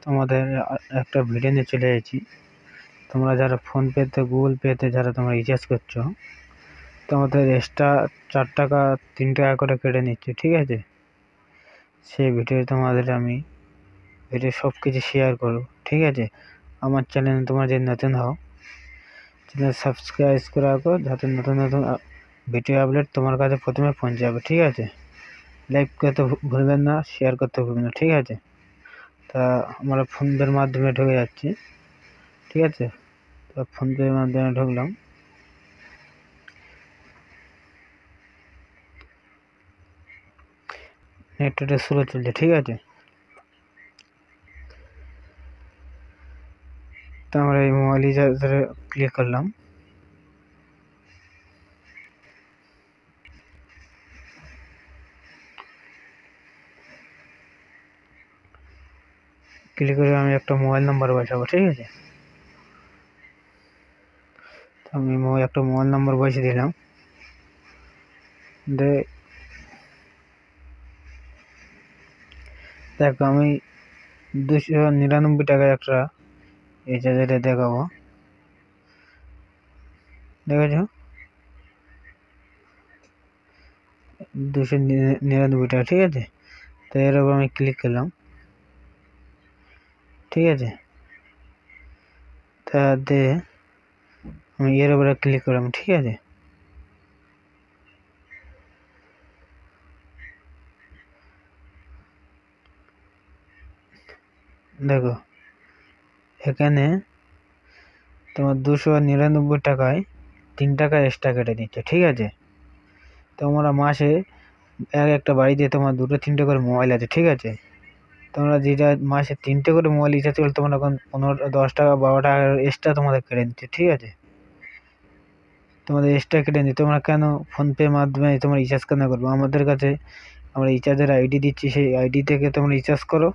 তোমাদের একটা ভিডিও নিয়ে চলে এসেছি। তোমরা যারা ফোনপেতে গুগল পেতে যারা তোমরা রিচার্জ করছো, তোমাদের এক্সট্রা 4 টাকা 3 টাকা করে কেটে নিচ্ছে, ঠিক আছে? সেই ভিডিও তোমাদের আমি ভিডিও সব কিছু শেয়ার করো, ঠিক আছে? আমার চ্যানেলে তোমরা যদি নতুন হও, চ্যানেল সাবস্ক্রাইব করে রাখো, যাতে নতুন নতুন ভিডিও আপলোড তোমার কাছে প্রথমে পৌঁছে যাবে, ঠিক আছে? লাইক করতে ভুলবেন না, শেয়ার করতে ভুলবেন না, ঠিক আছে? তা আমরা ফোনপের মাধ্যমে ঢুকে যাচ্ছি, ঠিক আছে? তো ফোনপের মাধ্যমে ঢুকলাম। নেটটা স্লো চলছে, ঠিক আছে? তো আমরা এই মোবাইল রিচার্জে ক্লিক করলাম। ক্লিক করে আমি একটা মোবাইল নাম্বার বসাবো, ঠিক আছে? তো আমি একটা মোবাইল নাম্বার বসিয়ে দিলাম। দেখো আমি 299 টাকায় একটা রিচার্জে দেখাবো, দেখেছো? 299 টাকা, ঠিক আছে? তো এর উপর আমি ক্লিক করলাম, ঠিক আছে? তাতে আমি এর উপরে ক্লিক করলাম, ঠিক আছে? দেখো এখানে তোমার 299 টাকায় 3 টাকা এক্সট্রা কেটে দিচ্ছে, ঠিক আছে? তোমরা মাসে একটা বাড়িতে তোমার 2-3টে করে মোবাইল আছে, ঠিক আছে? তোমরা যেটা মাসে 3টে করে মোবাইল রিচার্জ করলে তোমরা এখন 10 টাকা 12 টাকা এক্সট্রা তোমাদের কেটে দিচ্ছে, ঠিক আছে? তোমাদের এক্সট্রা কেটে দিচ্ছে। তোমরা কেন ফোনপে মাধ্যমে তোমরা রিচার্জ কেন করবো? আমাদের কাছে আমরা রিচার্জের আইডি দিচ্ছি, সেই আইডি থেকে তোমরা রিচার্জ করো।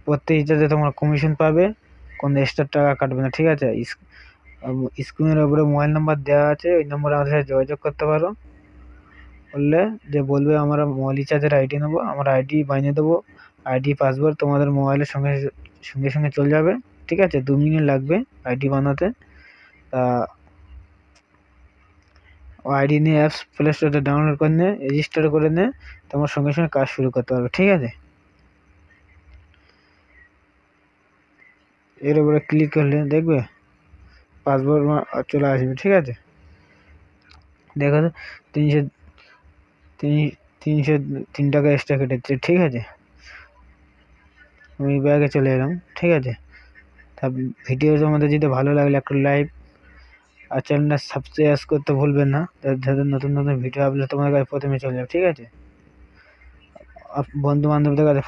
প্রত্যেক রিচার্জে তোমরা কমিশন পাবে, কোনো এক্সট্রা টাকা কাটবে না, ঠিক আছে? স্ক্রিনের উপরে মোবাইল নাম্বার দেওয়া আছে, ওই নম্বরে আমাদের সাথে যোগাযোগ করতে পারো। বললে যে বলবে আমরা মোবাইল রিচার্জের আইডি নেবো, আমরা আইডি বানিয়ে দেবো। আইডি পাসওয়ার্ড তোমাদের মোবাইলের সঙ্গে সঙ্গে সঙ্গে চলে যাবে, ঠিক আছে? 2 মিনিট লাগবে আইডি বানাতে। তা আইডি নিয়ে অ্যাপস প্লে স্টোরে ডাউনলোড করে নিয়ে রেজিস্টার করে নিয়ে তোমার সঙ্গে সঙ্গে কাজ শুরু করতে পারবে, ঠিক আছে? এর উপরে ক্লিক করলে দেখবে পাসওয়ার্ড চলে আসবে, ঠিক আছে? দেখো 303 টাকা এক্সট্রা কেটেছে, ঠিক আছে? আমি ব্যাগে চলে এলাম, ঠিক আছে? তা ভিডিও তোমাদের যদি ভালো লাগলে একটা লাইক আর চ্যানেলটা সাবস্ক্রাইব করতে ভুলবেন না, যাতে নতুন নতুন ভিডিও আপলোড তোমাদের কাছে প্রথমে চলে যাবে, ঠিক আছে? বন্ধু বান্ধবদের কাছে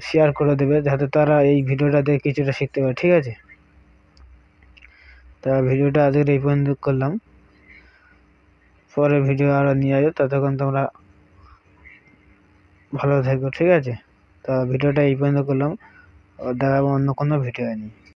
শেয়ার করে দেবে, যাতে তারা এই ভিডিওটা দেখে কিছুটা শিখতে পারে, ঠিক আছে? তা ভিডিওটা আজকের এই পর্যন্ত করলাম, পরে ভিডিও আরও নিয়ে আসবে, ততক্ষণ তোমরা ভালো থেকো, ঠিক আছে? তা ভিডিওটা এই পর্যন্ত করলাম, দেখাবো অন্য কোনো ভিডিও নিয়ে।